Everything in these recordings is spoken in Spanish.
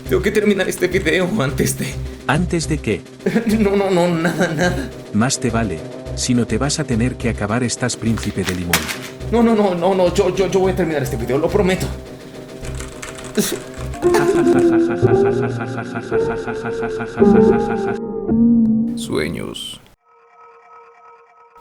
Tengo que terminar este video antes de... ¿Antes de qué? No, nada. Más te vale. Si no te vas a tener que acabar, estás príncipe de limón. No, yo voy a terminar este video, lo prometo. Sueños.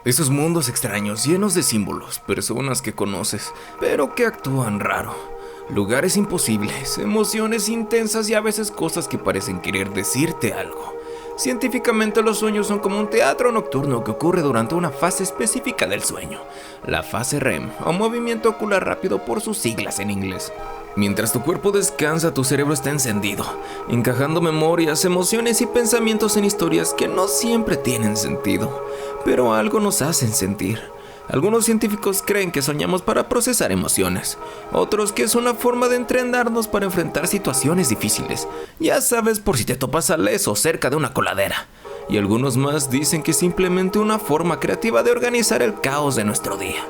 Esos mundos extraños llenos de símbolos, personas que conoces, pero que actúan raro. Lugares imposibles, emociones intensas y a veces cosas que parecen querer decirte algo. Científicamente los sueños son como un teatro nocturno que ocurre durante una fase específica del sueño, la fase REM, o movimiento ocular rápido por sus siglas en inglés. Mientras tu cuerpo descansa, tu cerebro está encendido, encajando memorias, emociones y pensamientos en historias que no siempre tienen sentido, pero algo nos hacen sentir. Algunos científicos creen que soñamos para procesar emociones, otros que es una forma de entrenarnos para enfrentar situaciones difíciles, ya sabes, por si te topas al leso cerca de una coladera. Y algunos más dicen que es simplemente una forma creativa de organizar el caos de nuestro día.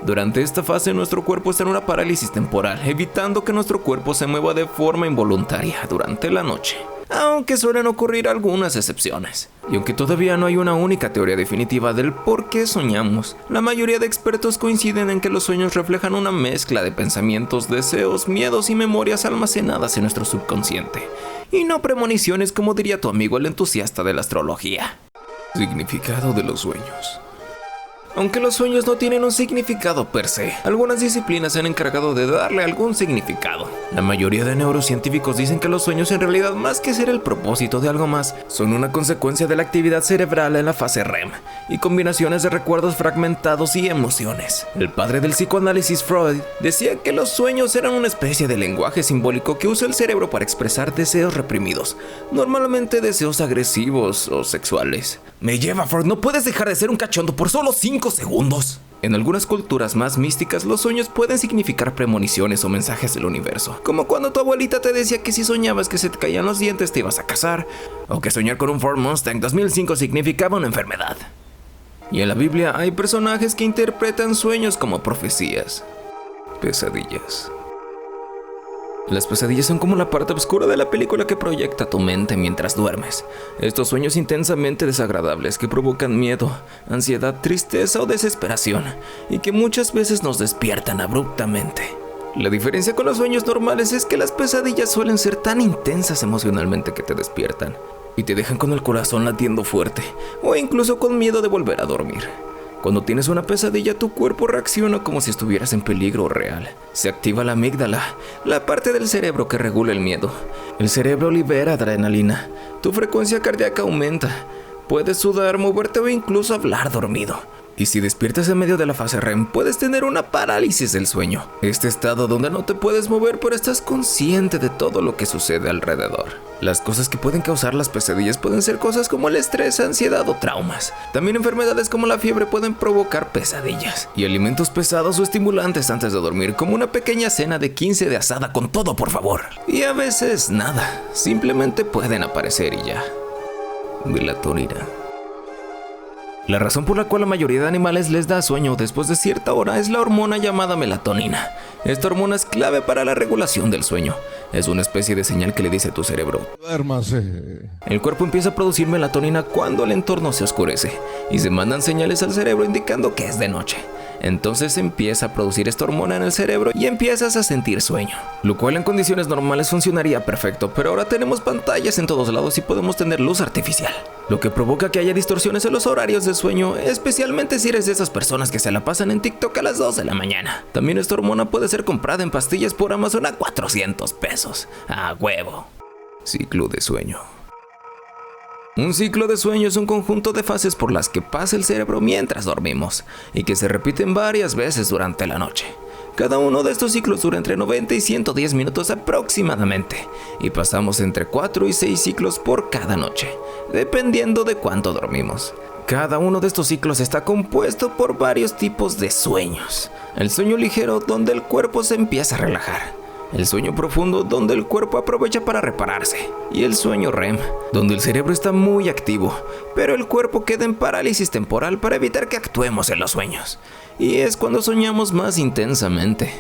Durante esta fase nuestro cuerpo está en una parálisis temporal, evitando que nuestro cuerpo se mueva de forma involuntaria durante la noche. Aunque suelen ocurrir algunas excepciones. Y aunque todavía no hay una única teoría definitiva del por qué soñamos, la mayoría de expertos coinciden en que los sueños reflejan una mezcla de pensamientos, deseos, miedos y memorias almacenadas en nuestro subconsciente. Y no premoniciones, como diría tu amigo el entusiasta de la astrología. Significado de los sueños. Aunque los sueños no tienen un significado per se, algunas disciplinas se han encargado de darle algún significado. La mayoría de neurocientíficos dicen que los sueños, en realidad, más que ser el propósito de algo más, son una consecuencia de la actividad cerebral en la fase REM y combinaciones de recuerdos fragmentados y emociones. El padre del psicoanálisis, Freud, decía que los sueños eran una especie de lenguaje simbólico que usa el cerebro para expresar deseos reprimidos, normalmente deseos agresivos o sexuales. Me lleva, Freud, no puedes dejar de ser un cachondo por solo 5 segundos. En algunas culturas más místicas, los sueños pueden significar premoniciones o mensajes del universo, como cuando tu abuelita te decía que si soñabas que se te caían los dientes te ibas a casar, o que soñar con un Ford Mustang 2005 significaba una enfermedad. Y en la Biblia hay personajes que interpretan sueños como profecías. Pesadillas. Las pesadillas son como la parte oscura de la película que proyecta tu mente mientras duermes. Estos sueños intensamente desagradables que provocan miedo, ansiedad, tristeza o desesperación, y que muchas veces nos despiertan abruptamente. La diferencia con los sueños normales es que las pesadillas suelen ser tan intensas emocionalmente que te despiertan, y te dejan con el corazón latiendo fuerte, o incluso con miedo de volver a dormir. Cuando tienes una pesadilla, tu cuerpo reacciona como si estuvieras en peligro real. Se activa la amígdala, la parte del cerebro que regula el miedo. El cerebro libera adrenalina. Tu frecuencia cardíaca aumenta. Puedes sudar, moverte o incluso hablar dormido. Y si despiertas en medio de la fase REM, puedes tener una parálisis del sueño. Este estado donde no te puedes mover, pero estás consciente de todo lo que sucede alrededor. Las cosas que pueden causar las pesadillas pueden ser cosas como el estrés, ansiedad o traumas. También enfermedades como la fiebre pueden provocar pesadillas. Y alimentos pesados o estimulantes antes de dormir, como una pequeña cena de 15 de asada con todo, por favor. Y a veces nada, simplemente pueden aparecer y ya. Melatonina. La razón por la cual la mayoría de animales les da sueño después de cierta hora es la hormona llamada melatonina. Esta hormona es clave para la regulación del sueño. Es una especie de señal que le dice a tu cerebro: duérmase. El cuerpo empieza a producir melatonina cuando el entorno se oscurece y se mandan señales al cerebro indicando que es de noche. Entonces empieza a producir esta hormona en el cerebro y empiezas a sentir sueño, lo cual en condiciones normales funcionaría perfecto, pero ahora tenemos pantallas en todos lados y podemos tener luz artificial, lo que provoca que haya distorsiones en los horarios de sueño, especialmente si eres de esas personas que se la pasan en TikTok a las 2 de la mañana. También esta hormona puede ser comprada en pastillas por Amazon a 400 pesos. ¡A huevo! Ciclo de sueño. Un ciclo de sueño es un conjunto de fases por las que pasa el cerebro mientras dormimos y que se repiten varias veces durante la noche. Cada uno de estos ciclos dura entre 90 y 110 minutos aproximadamente y pasamos entre 4 y 6 ciclos por cada noche, dependiendo de cuánto dormimos. Cada uno de estos ciclos está compuesto por varios tipos de sueños. El sueño ligero, donde el cuerpo se empieza a relajar. El sueño profundo, donde el cuerpo aprovecha para repararse. Y el sueño REM, donde el cerebro está muy activo, pero el cuerpo queda en parálisis temporal para evitar que actuemos en los sueños. Y es cuando soñamos más intensamente.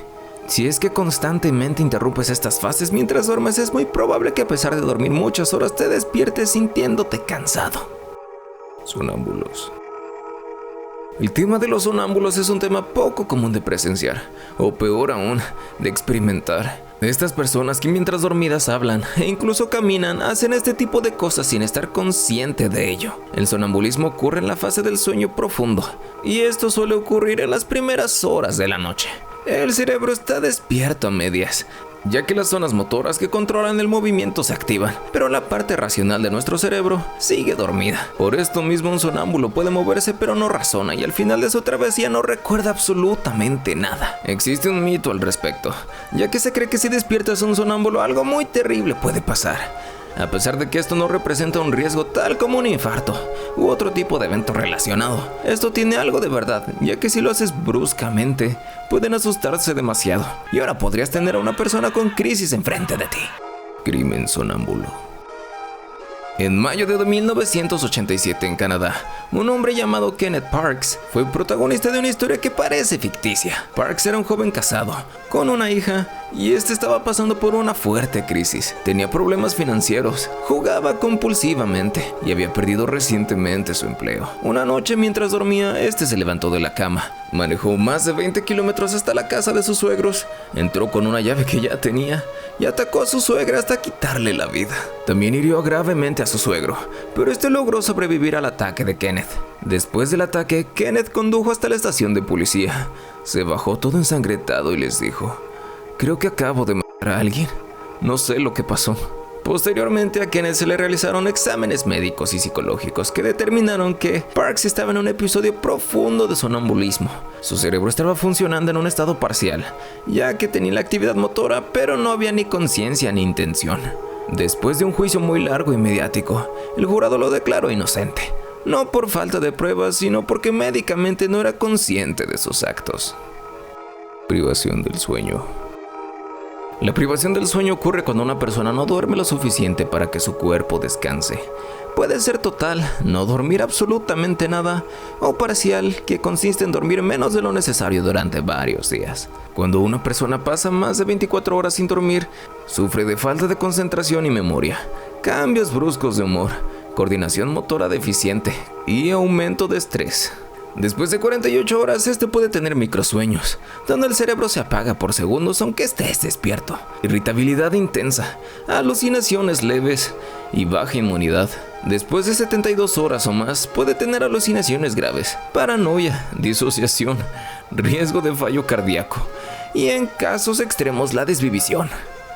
Si es que constantemente interrumpes estas fases mientras duermes, es muy probable que a pesar de dormir muchas horas te despiertes sintiéndote cansado. Sonámbulos. El tema de los sonámbulos es un tema poco común de presenciar, o peor aún, de experimentar. Estas personas que mientras dormidas hablan e incluso caminan hacen este tipo de cosas sin estar consciente de ello. El sonambulismo ocurre en la fase del sueño profundo, y esto suele ocurrir en las primeras horas de la noche. El cerebro está despierto a medias, ya que las zonas motoras que controlan el movimiento se activan, pero la parte racional de nuestro cerebro sigue dormida. Por esto mismo un sonámbulo puede moverse pero no razona y al final de su travesía no recuerda absolutamente nada. Existe un mito al respecto, ya que se cree que si despiertas a un sonámbulo algo muy terrible puede pasar. A pesar de que esto no representa un riesgo tal como un infarto u otro tipo de evento relacionado, esto tiene algo de verdad, ya que si lo haces bruscamente, pueden asustarse demasiado y ahora podrías tener a una persona con crisis enfrente de ti. Crimen sonámbulo. En mayo de 1987 en Canadá, un hombre llamado Kenneth Parks fue protagonista de una historia que parece ficticia. Parks era un joven casado, con una hija, y estaba pasando por una fuerte crisis. Tenía problemas financieros, jugaba compulsivamente y había perdido recientemente su empleo. Una noche mientras dormía, se levantó de la cama, manejó más de 20 kilómetros hasta la casa de sus suegros, entró con una llave que ya tenía y atacó a su suegra hasta quitarle la vida. También hirió gravemente a su suegro, pero logró sobrevivir al ataque de Kenneth. Después del ataque, Kenneth condujo hasta la estación de policía. Se bajó todo ensangrentado y les dijo: "Creo que acabo de matar a alguien. No sé lo que pasó". Posteriormente a Kenneth se le realizaron exámenes médicos y psicológicos que determinaron que Parks estaba en un episodio profundo de sonambulismo. Su cerebro estaba funcionando en un estado parcial, ya que tenía la actividad motora, pero no había ni conciencia ni intención. Después de un juicio muy largo y mediático, el jurado lo declaró inocente. No por falta de pruebas, sino porque médicamente no era consciente de sus actos. Privación del sueño. La privación del sueño ocurre cuando una persona no duerme lo suficiente para que su cuerpo descanse. Puede ser total, no dormir absolutamente nada, o parcial, que consiste en dormir menos de lo necesario durante varios días. Cuando una persona pasa más de 24 horas sin dormir, sufre de falta de concentración y memoria, cambios bruscos de humor, coordinación motora deficiente y aumento de estrés. Después de 48 horas, puede tener microsueños, donde el cerebro se apaga por segundos aunque estés despierto. Irritabilidad intensa, alucinaciones leves y baja inmunidad. Después de 72 horas o más, puede tener alucinaciones graves, paranoia, disociación, riesgo de fallo cardíaco y en casos extremos la desvivisión.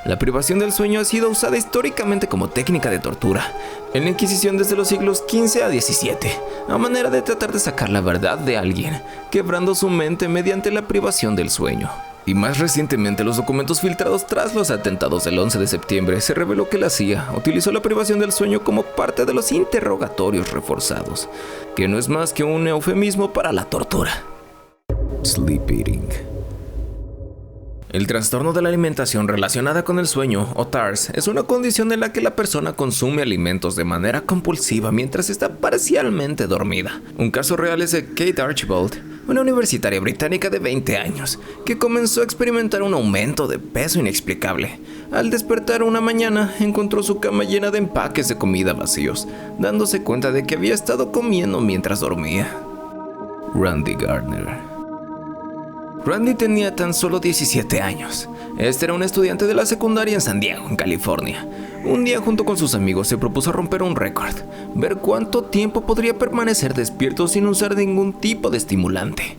La privación del sueño ha sido usada históricamente como técnica de tortura en la Inquisición desde los siglos XV a XVII, a manera de tratar de sacar la verdad de alguien, quebrando su mente mediante la privación del sueño. Y más recientemente, los documentos filtrados tras los atentados del 11 de septiembre se reveló que la CIA utilizó la privación del sueño como parte de los interrogatorios reforzados, que no es más que un eufemismo para la tortura. Sleep eating. El trastorno de la alimentación relacionada con el sueño, o TARS, es una condición en la que la persona consume alimentos de manera compulsiva mientras está parcialmente dormida. Un caso real es de Kate Archibald, una universitaria británica de 20 años, que comenzó a experimentar un aumento de peso inexplicable. Al despertar una mañana, encontró su cama llena de empaques de comida vacíos, dándose cuenta de que había estado comiendo mientras dormía. Randy Gardner. Randy tenía tan solo 17 años. Era un estudiante de la secundaria en San Diego, en California. Un día, junto con sus amigos, se propuso romper un récord: ver cuánto tiempo podría permanecer despierto sin usar ningún tipo de estimulante.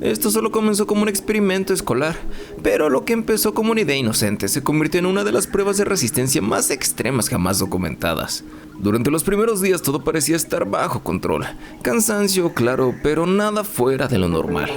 Esto solo comenzó como un experimento escolar, pero lo que empezó como una idea inocente se convirtió en una de las pruebas de resistencia más extremas jamás documentadas. Durante los primeros días todo parecía estar bajo control. Cansancio, claro, pero nada fuera de lo normal.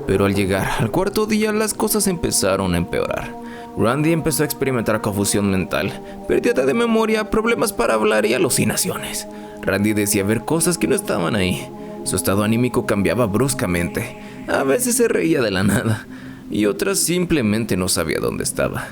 Pero al llegar al cuarto día, las cosas empezaron a empeorar. Randy empezó a experimentar confusión mental, pérdida de memoria, problemas para hablar y alucinaciones. Randy decía ver cosas que no estaban ahí. Su estado anímico cambiaba bruscamente. A veces se reía de la nada y otras simplemente no sabía dónde estaba.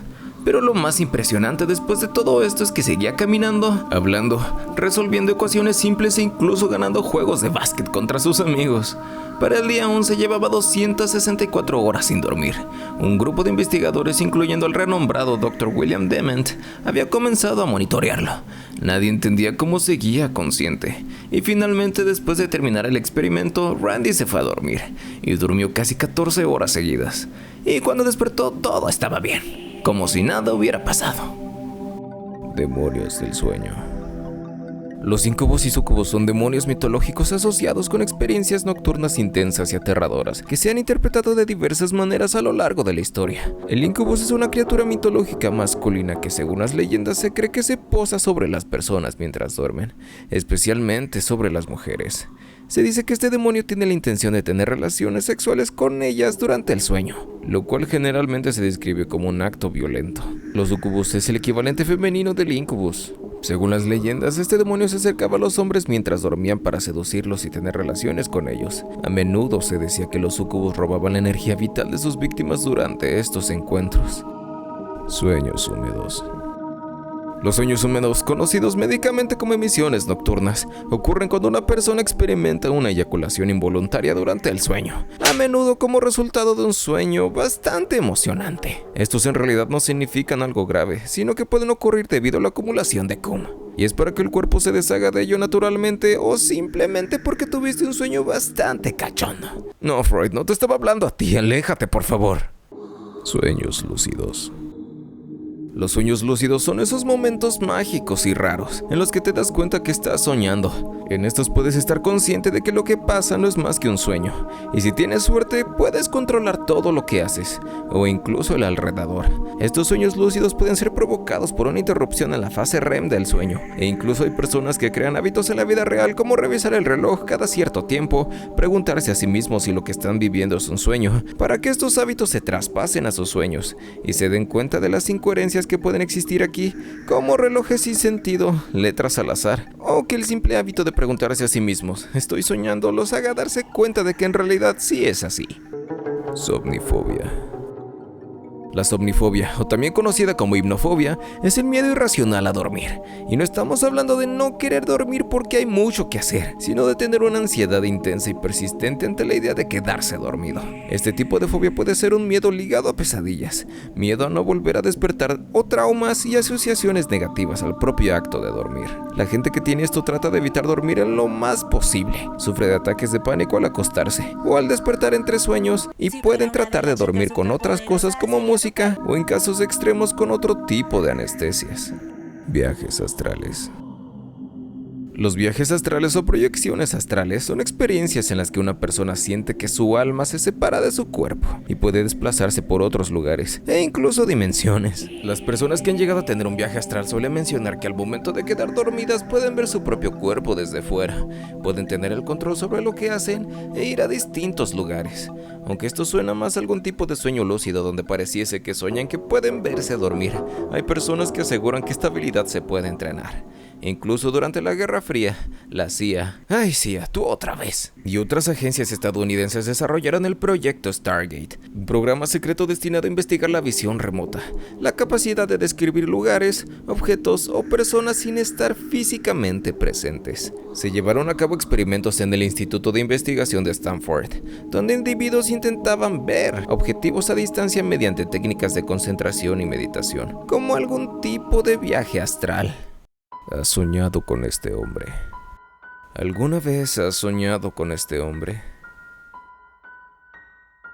Pero lo más impresionante después de todo esto es que seguía caminando, hablando, resolviendo ecuaciones simples e incluso ganando juegos de básquet contra sus amigos. Para el día 11 llevaba 264 horas sin dormir. Un grupo de investigadores, incluyendo al renombrado Dr. William Dement, había comenzado a monitorearlo. Nadie entendía cómo seguía consciente. Y finalmente, después de terminar el experimento, Randy se fue a dormir y durmió casi 14 horas seguidas. Y cuando despertó, todo estaba bien, como si nada hubiera pasado. Demonios del sueño. Los incubos y sucubos son demonios mitológicos asociados con experiencias nocturnas intensas y aterradoras que se han interpretado de diversas maneras a lo largo de la historia. El incubus es una criatura mitológica masculina que, según las leyendas, se cree que se posa sobre las personas mientras duermen, especialmente sobre las mujeres. Se dice que este demonio tiene la intención de tener relaciones sexuales con ellas durante el sueño, lo cual generalmente se describe como un acto violento. Los sucubus es el equivalente femenino del incubus. Según las leyendas, este demonio se acercaba a los hombres mientras dormían para seducirlos y tener relaciones con ellos. A menudo se decía que los sucubus robaban la energía vital de sus víctimas durante estos encuentros. Sueños húmedos. Los sueños húmedos, conocidos médicamente como emisiones nocturnas, ocurren cuando una persona experimenta una eyaculación involuntaria durante el sueño, a menudo como resultado de un sueño bastante emocionante. Estos en realidad no significan algo grave, sino que pueden ocurrir debido a la acumulación de cum. Y es para que el cuerpo se deshaga de ello naturalmente o simplemente porque tuviste un sueño bastante cachondo. No, Freud, no te estaba hablando a ti, aléjate por favor. Sueños lúcidos. Los sueños lúcidos son esos momentos mágicos y raros en los que te das cuenta que estás soñando. En estos puedes estar consciente de que lo que pasa no es más que un sueño, y si tienes suerte puedes controlar todo lo que haces, o incluso el alrededor. Estos sueños lúcidos pueden ser provocados por una interrupción en la fase REM del sueño, e incluso hay personas que crean hábitos en la vida real como revisar el reloj cada cierto tiempo, preguntarse a sí mismos si lo que están viviendo es un sueño, para que estos hábitos se traspasen a sus sueños, y se den cuenta de las incoherencias que pueden existir aquí, como relojes sin sentido, letras al azar, o que el simple hábito de preguntarse a sí mismos, ¿estoy soñando?, los haga darse cuenta de que en realidad sí es así. Somnifobia. La somnifobia, o también conocida como hipnofobia, es el miedo irracional a dormir. Y no estamos hablando de no querer dormir porque hay mucho que hacer, sino de tener una ansiedad intensa y persistente ante la idea de quedarse dormido. Este tipo de fobia puede ser un miedo ligado a pesadillas, miedo a no volver a despertar o traumas y asociaciones negativas al propio acto de dormir. La gente que tiene esto trata de evitar dormir en lo más posible, sufre de ataques de pánico al acostarse o al despertar entre sueños y pueden tratar de dormir con otras cosas como música o en casos extremos con otro tipo de anestesias. Viajes astrales. Los viajes astrales o proyecciones astrales son experiencias en las que una persona siente que su alma se separa de su cuerpo y puede desplazarse por otros lugares e incluso dimensiones. Las personas que han llegado a tener un viaje astral suelen mencionar que al momento de quedar dormidas pueden ver su propio cuerpo desde fuera, pueden tener el control sobre lo que hacen e ir a distintos lugares. Aunque esto suena más a algún tipo de sueño lúcido donde pareciese que sueñan que pueden verse dormir, hay personas que aseguran que esta habilidad se puede entrenar. Incluso durante la Guerra Fría, la CIA, tú otra vez, y otras agencias estadounidenses desarrollaron el proyecto Stargate, un programa secreto destinado a investigar la visión remota, la capacidad de describir lugares, objetos o personas sin estar físicamente presentes. Se llevaron a cabo experimentos en el Instituto de Investigación de Stanford, donde individuos intentaban ver objetivos a distancia mediante técnicas de concentración y meditación, como algún tipo de viaje astral. ¿Has soñado con este hombre? ¿Alguna vez has soñado con este hombre?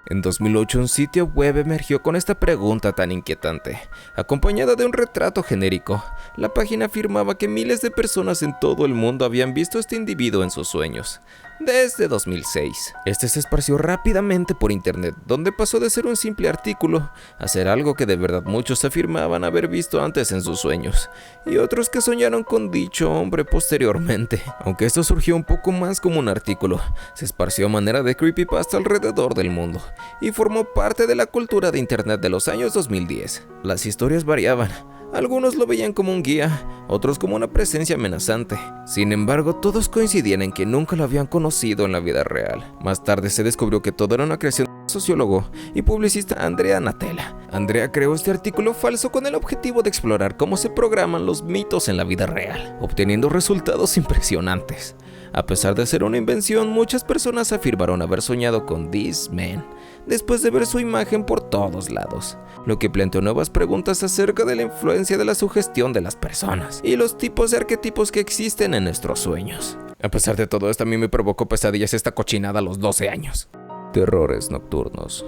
En 2008, un sitio web emergió con esta pregunta tan inquietante, acompañada de un retrato genérico. La página afirmaba que miles de personas en todo el mundo habían visto a este individuo en sus sueños, desde 2006. Este se esparció rápidamente por internet, donde pasó de ser un simple artículo a ser algo que de verdad muchos afirmaban haber visto antes en sus sueños, y otros que soñaron con dicho hombre posteriormente. Aunque esto surgió un poco más como un artículo, se esparció a manera de creepypasta alrededor del mundo, y formó parte de la cultura de internet de los años 2010. Las historias variaban. Algunos lo veían como un guía, otros como una presencia amenazante. Sin embargo, todos coincidían en que nunca lo habían conocido en la vida real. Más tarde se descubrió que todo era una creación de sociólogo y publicista Andrea Natella. Andrea creó este artículo falso con el objetivo de explorar cómo se programan los mitos en la vida real, obteniendo resultados impresionantes. A pesar de ser una invención, muchas personas afirmaron haber soñado con This Man después de ver su imagen por todos lados, lo que planteó nuevas preguntas acerca de la influencia de la sugestión de las personas y los tipos de arquetipos que existen en nuestros sueños. A pesar de todo esto, a mí me provocó pesadillas esta cochinada a los 12 años. Terrores nocturnos.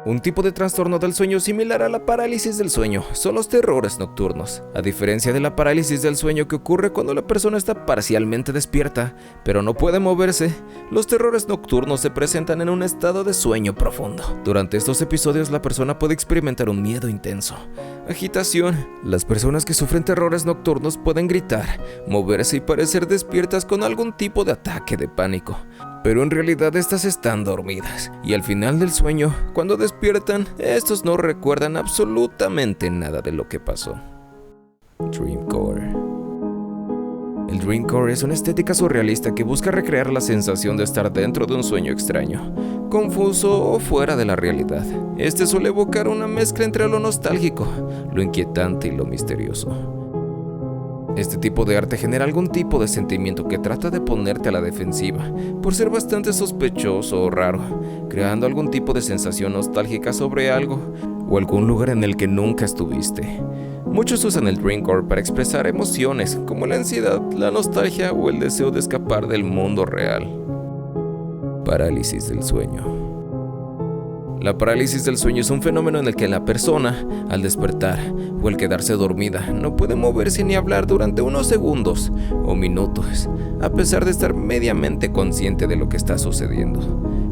Un tipo de trastorno del sueño similar a la parálisis del sueño son los terrores nocturnos. A diferencia de la parálisis del sueño que ocurre cuando la persona está parcialmente despierta, pero no puede moverse, los terrores nocturnos se presentan en un estado de sueño profundo. Durante estos episodios la persona puede experimentar un miedo intenso, agitación. Las personas que sufren terrores nocturnos pueden gritar, moverse y parecer despiertas con algún tipo de ataque de pánico. Pero en realidad estas están dormidas, y al final del sueño, cuando despiertan, estos no recuerdan absolutamente nada de lo que pasó. Dreamcore. El Dreamcore es una estética surrealista que busca recrear la sensación de estar dentro de un sueño extraño, confuso o fuera de la realidad. Este suele evocar una mezcla entre lo nostálgico, lo inquietante y lo misterioso. Este tipo de arte genera algún tipo de sentimiento que trata de ponerte a la defensiva, por ser bastante sospechoso o raro, creando algún tipo de sensación nostálgica sobre algo o algún lugar en el que nunca estuviste. Muchos usan el Dreamcore para expresar emociones como la ansiedad, la nostalgia o el deseo de escapar del mundo real. Parálisis del sueño. La parálisis del sueño es un fenómeno en el que la persona, al despertar o al quedarse dormida, no puede moverse ni hablar durante unos segundos o minutos, a pesar de estar mediamente consciente de lo que está sucediendo.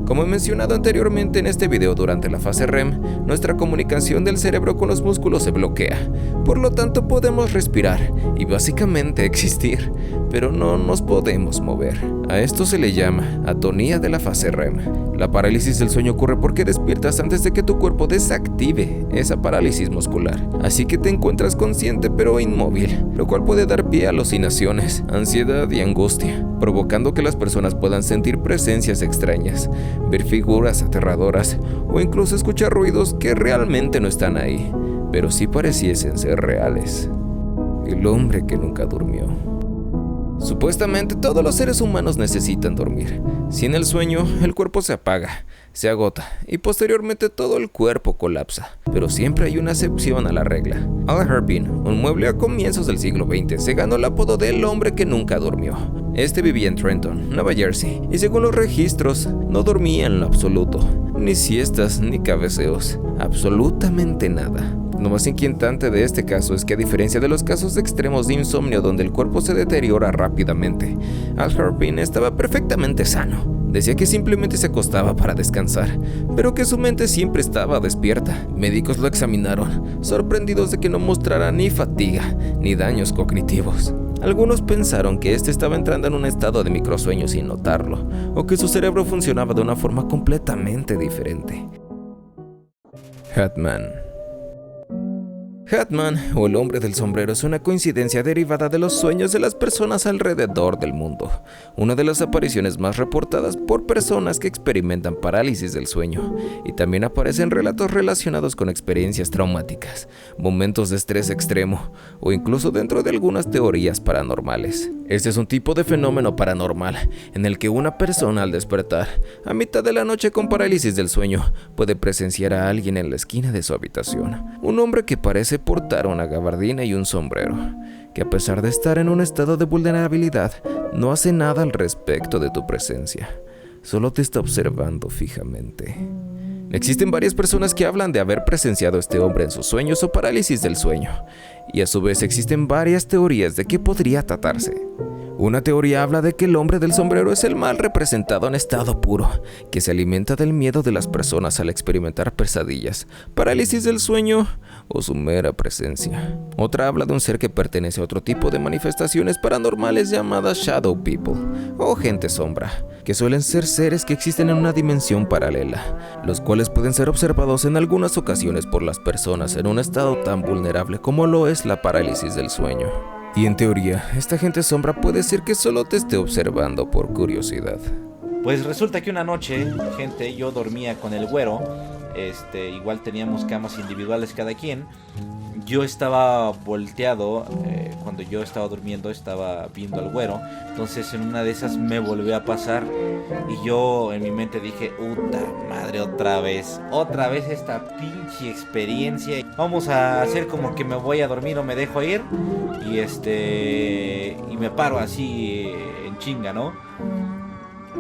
Como he mencionado anteriormente en este video, durante la fase REM, nuestra comunicación del cerebro con los músculos se bloquea. Por lo tanto, podemos respirar y básicamente existir, pero no nos podemos mover. A esto se le llama atonía de la fase REM. La parálisis del sueño ocurre porque despiertas antes de que tu cuerpo desactive esa parálisis muscular. Así que te encuentras consciente pero inmóvil, lo cual puede dar pie a alucinaciones, ansiedad y angustia, provocando que las personas puedan sentir presencias extrañas, ver figuras aterradoras o incluso escuchar ruidos que realmente no están ahí, pero sí pareciesen ser reales. El hombre que nunca durmió. Supuestamente todos los seres humanos necesitan dormir. Sin el sueño, el cuerpo se apaga, se agota y posteriormente todo el cuerpo colapsa. Pero siempre hay una excepción a la regla. Al Harpin, un mueble a comienzos del siglo XX, se ganó el apodo de el hombre que nunca durmió. Este vivía en Trenton, Nueva Jersey, y según los registros, no dormía en lo absoluto. Ni siestas ni cabeceos, absolutamente nada. Lo más inquietante de este caso es que, a diferencia de los casos extremos de insomnio donde el cuerpo se deteriora rápidamente, Al Harpin estaba perfectamente sano. Decía que simplemente se acostaba para descansar, pero que su mente siempre estaba despierta. Médicos lo examinaron, sorprendidos de que no mostrara ni fatiga ni daños cognitivos. Algunos pensaron que este estaba entrando en un estado de microsueño sin notarlo, o que su cerebro funcionaba de una forma completamente diferente. Hatman. Hatman, o el hombre del sombrero, es una coincidencia derivada de los sueños de las personas alrededor del mundo. Una de las apariciones más reportadas por personas que experimentan parálisis del sueño, y también aparecen relatos relacionados con experiencias traumáticas, momentos de estrés extremo, o incluso dentro de algunas teorías paranormales. Este es un tipo de fenómeno paranormal en el que una persona, al despertar a mitad de la noche con parálisis del sueño, puede presenciar a alguien en la esquina de su habitación. Un hombre que parece portar una gabardina y un sombrero, que a pesar de estar en un estado de vulnerabilidad, no hace nada al respecto de tu presencia. Solo te está observando fijamente. Existen varias personas que hablan de haber presenciado a este hombre en sus sueños o parálisis del sueño, y a su vez existen varias teorías de qué podría tratarse. Una teoría habla de que el hombre del sombrero es el mal representado en estado puro, que se alimenta del miedo de las personas al experimentar pesadillas, parálisis del sueño o su mera presencia. Otra habla de un ser que pertenece a otro tipo de manifestaciones paranormales llamadas Shadow People, o gente sombra, que suelen ser seres que existen en una dimensión paralela, los cuales pueden ser observados en algunas ocasiones por las personas en un estado tan vulnerable como lo es la parálisis del sueño. Y en teoría, esta gente sombra puede ser que solo te esté observando por curiosidad. Pues resulta que una noche, gente, yo dormía con el güero. Igual teníamos camas individuales cada quien. Yo estaba volteado, cuando yo estaba durmiendo estaba viendo al güero. Entonces en una de esas me volvió a pasar y yo en mi mente dije, puta madre, otra vez esta pinche experiencia. Vamos a hacer como que me voy a dormir o me dejo ir y me paro así en chinga, ¿no?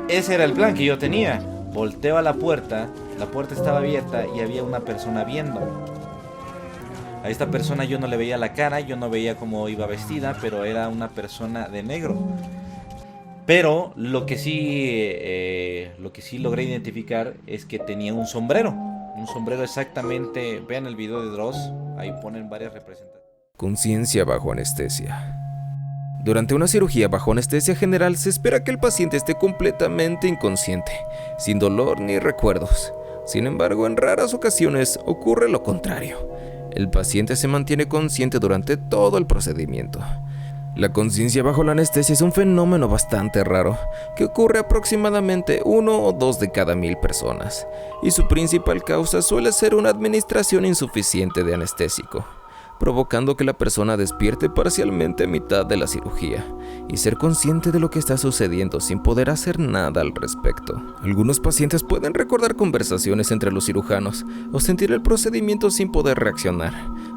Ese era el plan que yo tenía. Volteo a la puerta estaba abierta y había una persona viéndome. A esta persona yo no le veía la cara, yo no veía cómo iba vestida, pero era una persona de negro. Pero lo que sí logré identificar es que tenía un sombrero exactamente. Vean el video de Dross, ahí ponen varias representaciones. Conciencia bajo anestesia. Durante una cirugía bajo anestesia general se espera que el paciente esté completamente inconsciente, sin dolor ni recuerdos. Sin embargo, en raras ocasiones ocurre lo contrario. El paciente se mantiene consciente durante todo el procedimiento. La conciencia bajo la anestesia es un fenómeno bastante raro, que ocurre aproximadamente 1 o 2 de cada 1000 personas, y su principal causa suele ser una administración insuficiente de anestésico, provocando que la persona despierte parcialmente a mitad de la cirugía y ser consciente de lo que está sucediendo sin poder hacer nada al respecto. Algunos pacientes pueden recordar conversaciones entre los cirujanos o sentir el procedimiento sin poder reaccionar,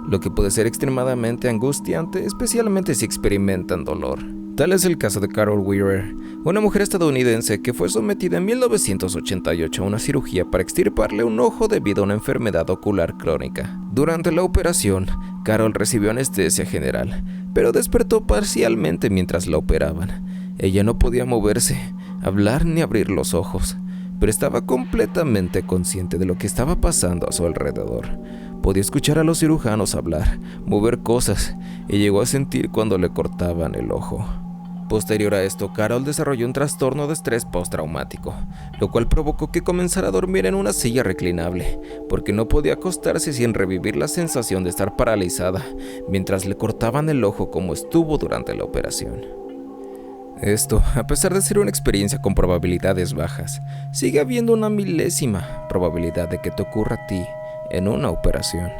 lo que puede ser extremadamente angustiante, especialmente si experimentan dolor. Tal es el caso de Carol Weaver, una mujer estadounidense que fue sometida en 1988 a una cirugía para extirparle un ojo debido a una enfermedad ocular crónica. Durante la operación, Carol recibió anestesia general, pero despertó parcialmente mientras la operaban. Ella no podía moverse, hablar ni abrir los ojos, pero estaba completamente consciente de lo que estaba pasando a su alrededor. Podía escuchar a los cirujanos hablar, mover cosas, y llegó a sentir cuando le cortaban el ojo. Posterior a esto, Carol desarrolló un trastorno de estrés postraumático, lo cual provocó que comenzara a dormir en una silla reclinable, porque no podía acostarse sin revivir la sensación de estar paralizada mientras le cortaban el ojo como estuvo durante la operación. Esto, a pesar de ser una experiencia con probabilidades bajas, sigue habiendo una milésima probabilidad de que te ocurra a ti en una operación.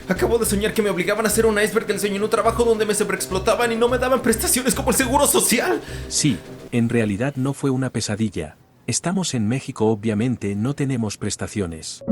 Acabo de soñar que me obligaban a hacer un iceberg del sueño en un trabajo donde me sobreexplotaban y no me daban prestaciones como el seguro social. Sí, en realidad no fue una pesadilla. Estamos en México, obviamente no tenemos prestaciones.